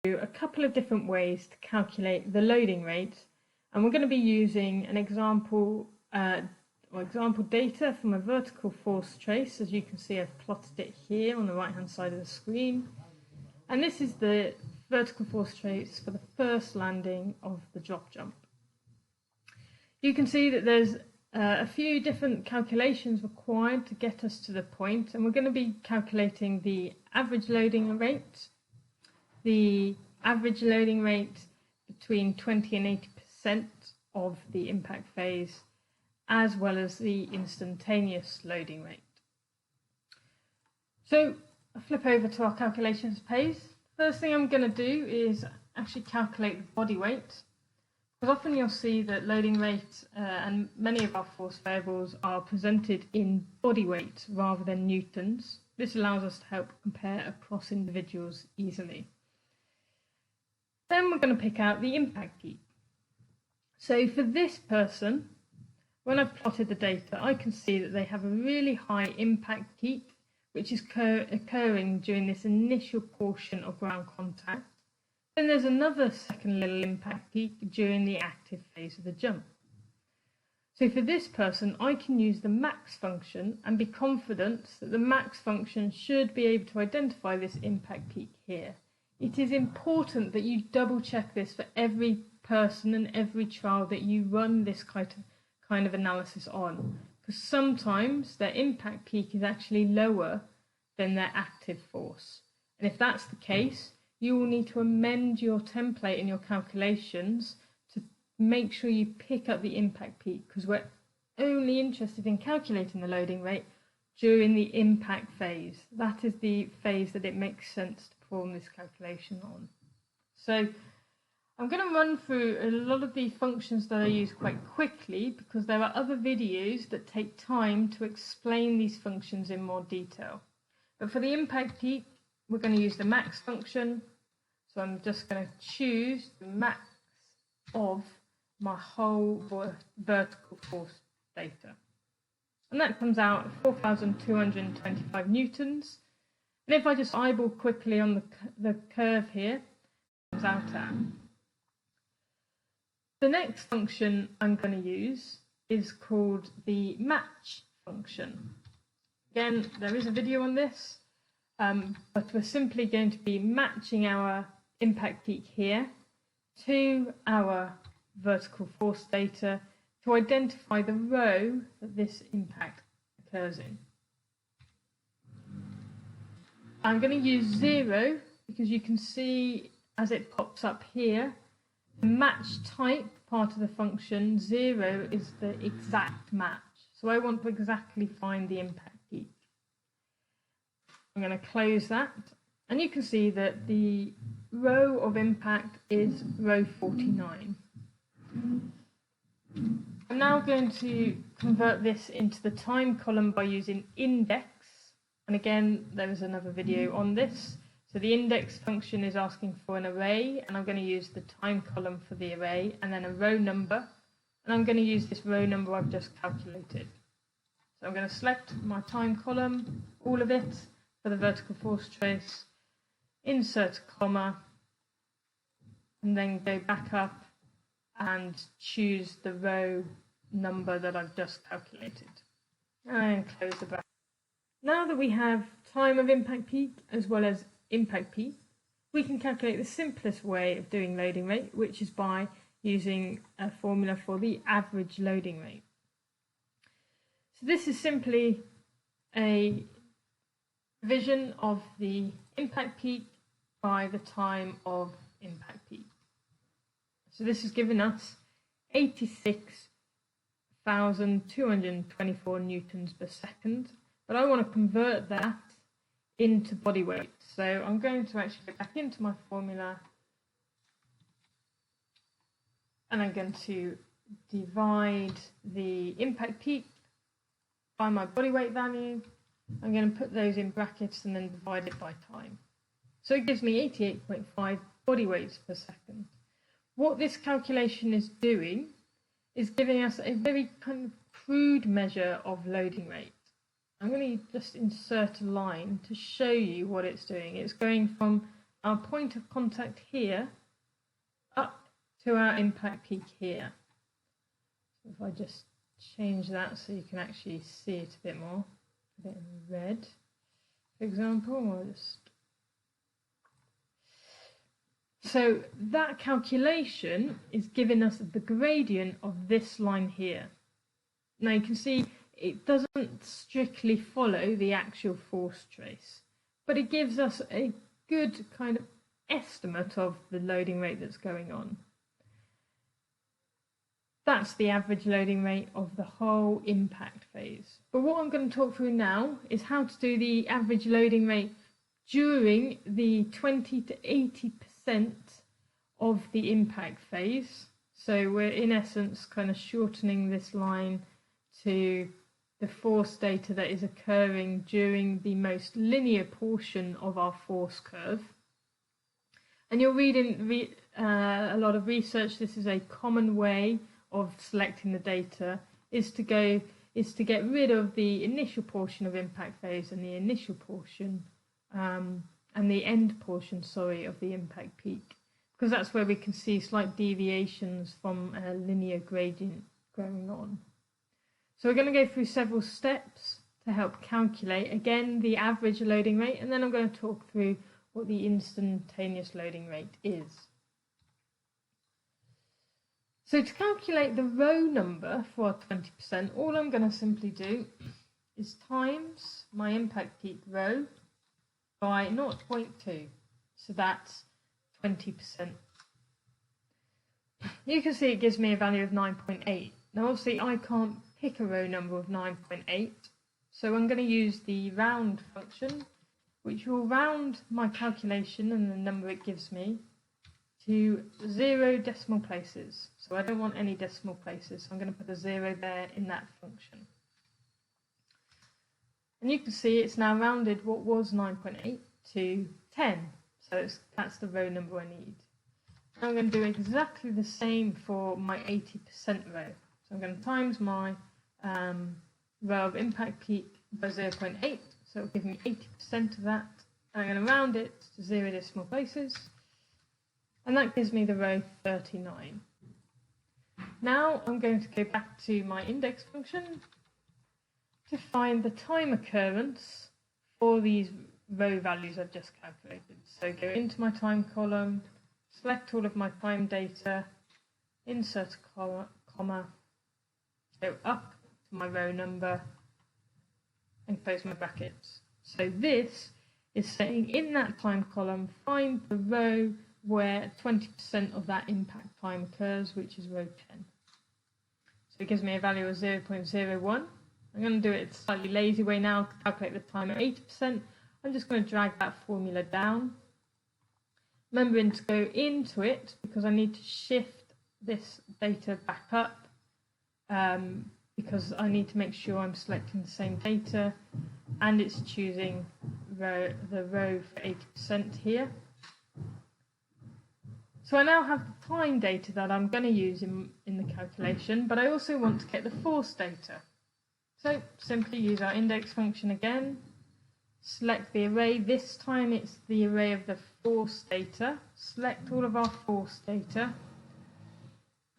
A couple of different ways to calculate the loading rate, and we're going to be using an example example data from a vertical force trace. As you can see, I've plotted it here on the right hand side of the screen, and this is the vertical force trace for the first landing of the drop jump. You can see that there's a few different calculations required to get us to the point, and we're going to be calculating the average loading rate, the average loading rate between 20 and 80% of the impact phase, as well as the instantaneous loading rate. So I'll flip over to our calculations page. First thing I'm going to do is actually calculate the body weight, because often you'll see that loading rate and many of our force variables are presented in body weight rather than newtons. This allows us to help compare across individuals easily. Then we're going to pick out the impact peak. So for this person, when I've plotted the data, I can see that they have a really high impact peak, which is occurring during this initial portion of ground contact. Then there's another second little impact peak during the active phase of the jump. So for this person, I can use the max function and be confident that the max function should be able to identify this impact peak here. It is important that you double check this for every person and every trial that you run this kind of analysis on, because sometimes their impact peak is actually lower than their active force. And if that's the case, you will need to amend your template in your calculations to make sure you pick up the impact peak, because we're only interested in calculating the loading rate during the impact phase. That is the phase that it makes sense to perform this calculation on. So I'm going to run through a lot of the functions that I use quite quickly, because there are other videos that take time to explain these functions in more detail. But for the impact peak, we're going to use the max function. So I'm just going to choose the max of my whole vertical force data. And that comes out at 4,225 newtons. And if I just eyeball quickly on the curve here, it comes out at. The next function I'm going to use is called the match function. Again, there is a video on this, but we're simply going to be matching our impact peak here to our vertical force data to identify the row that this impact occurs in. I'm going to use 0 because you can see as it pops up here, the match type part of the function, 0 is the exact match. So I want to exactly find the impact peak. I'm going to close that, and you can see that the row of impact is row 49. I'm now going to convert this into the time column by using index, and again there is another video on this. So the index function is asking for an array, and I'm going to use the time column for the array, and then a row number, and I'm going to use this row number I've just calculated. So I'm going to select my time column, all of it, for the vertical force trace, insert a comma, and then go back up and choose the row number that I've just calculated. And close the bracket. Now that we have time of impact peak as well as impact peak, we can calculate the simplest way of doing loading rate, which is by using a formula for the average loading rate. So this is simply a division of the impact peak by the time of impact peak. So this has given us 86,224 newtons per second, but I want to convert that into body weight. So I'm going to actually go back into my formula, and I'm going to divide the impact peak by my body weight value. I'm going to put those in brackets and then divide it by time. So it gives me 88.5 body weights per second. What this calculation is doing is giving us a very kind of crude measure of loading rate. I'm going to just insert a line to show you what it's doing. It's going from our point of contact here up to our impact peak here. So if I just change that so you can actually see it a bit more, put it in red, for example, I'll just... So that calculation is giving us the gradient of this line here. Now you can see it doesn't strictly follow the actual force trace, but it gives us a good kind of estimate of the loading rate that's going on. That's the average loading rate of the whole impact phase. But what I'm going to talk through now is how to do the average loading rate during the 20 to 80% of the impact phase. So we're in essence kind of shortening this line to the force data that is occurring during the most linear portion of our force curve. And you'll read in a lot of research, this is a common way of selecting the data, is to get rid of the initial portion of impact phase and the initial portion and the end portion, of the impact peak, because that's where we can see slight deviations from a linear gradient going on. So we're going to go through several steps to help calculate, again, the average loading rate, and then I'm going to talk through what the instantaneous loading rate is. So to calculate the row number for our 20%, all I'm going to simply do is times my impact peak row by 0.2. So that's 20%. You can see it gives me a value of 9.8. Now obviously I can't pick a row number of 9.8, so I'm going to use the round function, which will round my calculation and the number it gives me to 0 decimal places. So I don't want any decimal places, so I'm going to put a 0 there in that function. And you can see it's now rounded what was 9.8 to 10, so that's the row number I need. Now I'm going to do exactly the same for my 80% row. So I'm going to times my row of impact peak by 0.8, so it'll give me 80% of that. And I'm going to round it to 0 decimal places, and that gives me the row 39. Now I'm going to go back to my index function to find the time occurrence for these row values I've just calculated. So go into my time column, select all of my time data, insert a comma, go up to my row number, and close my brackets. So this is saying in that time column, find the row where 20% of that impact time occurs, which is row 10. So it gives me a value of 0.01. I'm going to do it a slightly lazy way now to calculate the time at 80%. I'm just going to drag that formula down, remembering to go into it because I need to shift this data back up because I need to make sure I'm selecting the same data and it's choosing the row for 80% here. So I now have the time data that I'm going to use in the calculation, but I also want to get the force data. So simply use our index function again, select the array. This time it's the array of the force data. Select all of our force data.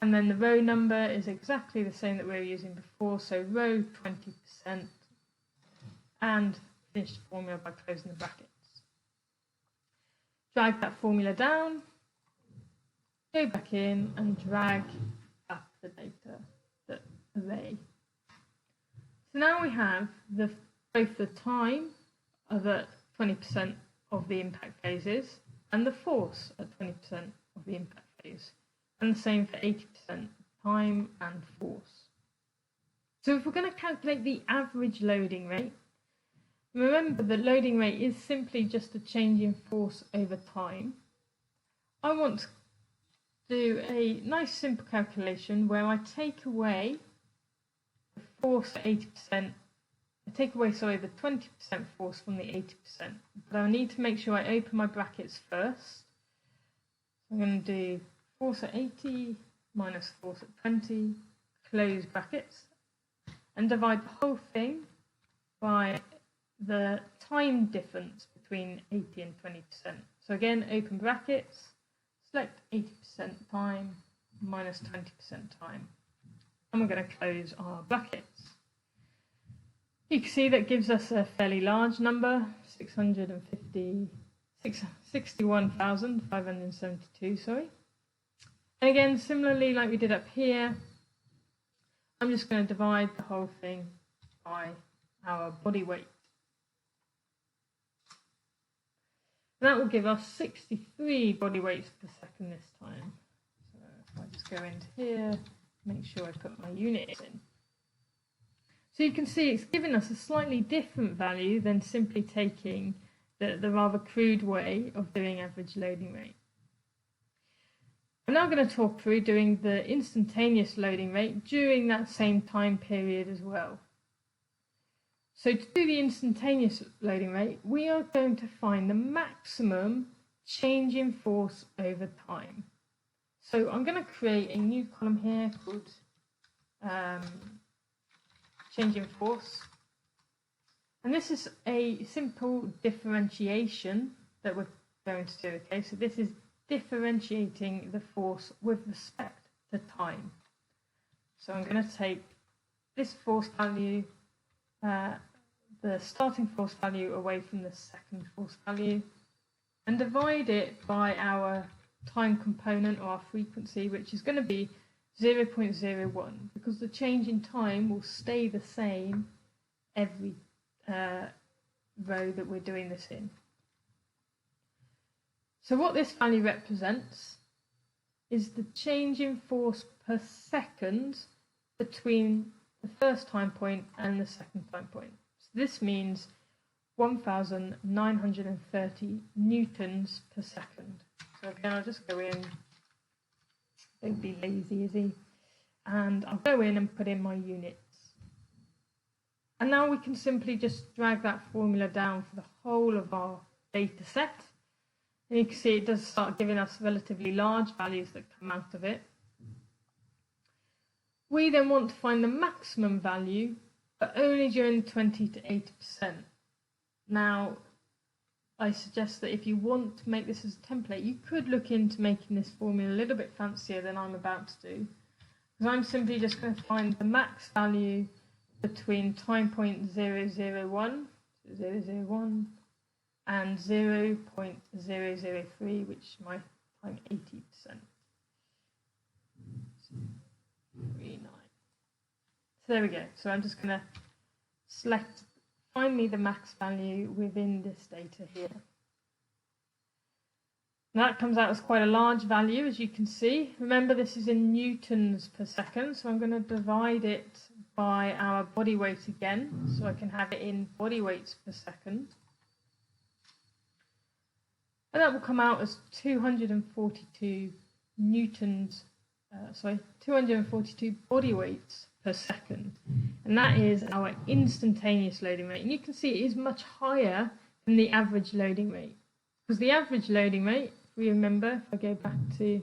And then the row number is exactly the same that we were using before, so row 20%, and finish the formula by closing the brackets. Drag that formula down, go back in and drag up the data, the array. So now we have both the time of 20% of the impact phases and the force at 20% of the impact phase. And the same for 80%, time and force. So if we're going to calculate the average loading rate, remember that loading rate is simply just a change in force over time. I want to do a nice simple calculation where I take away the force at 80%, the 20% force from the 80%. But I need to make sure I open my brackets first. I'm going to do force at 80 minus force at 20, close brackets, and divide the whole thing by the time difference between 80 and 20%. So again, open brackets, select 80% time minus 20% time. And we're going to close our brackets. You can see that gives us a fairly large number, 61,572, sorry. And again, similarly, like we did up here, I'm just going to divide the whole thing by our body weight. And that will give us 63 body weights per second this time. So if I just go into here, make sure I put my units in. So you can see it's given us a slightly different value than simply taking the rather crude way of doing average loading rate. I'm now going to talk through doing the instantaneous loading rate during that same time period as well. So to do the instantaneous loading rate, we are going to find the maximum change in force over time. So I'm going to create a new column here called change in force. And this is a simple differentiation that we're going to do. Okay, so this is differentiating the force with respect to time. So I'm going to take this force value, the starting force value away from the second force value, and divide it by our time component or our frequency, which is going to be 0.01, because the change in time will stay the same every row that we're doing this in. So what this value represents is the change in force per second between the first time point and the second time point. So this means 1,930 newtons per second. So again, I'll just go in, don't be lazy, is he? And I'll go in and put in my units. And now we can simply just drag that formula down for the whole of our data set. And you can see it does start giving us relatively large values that come out of it. We then want to find the maximum value, but only during 20 to 80%. Now, I suggest that if you want to make this as a template, you could look into making this formula a little bit fancier than I'm about to do. Because I'm simply just going to find the max value between time point 001, and 0.003, which is my time 80%. 39. So there we go. So I'm just going to select, find me the max value within this data here. Now that comes out as quite a large value, as you can see. Remember, this is in newtons per second, so I'm going to divide it by our body weight again, so I can have it in body weights per second. And that will come out as 242 newtons, 242 body weights per second. And that is our instantaneous loading rate. And you can see it is much higher than the average loading rate. Because the average loading rate, if we remember, if I go back to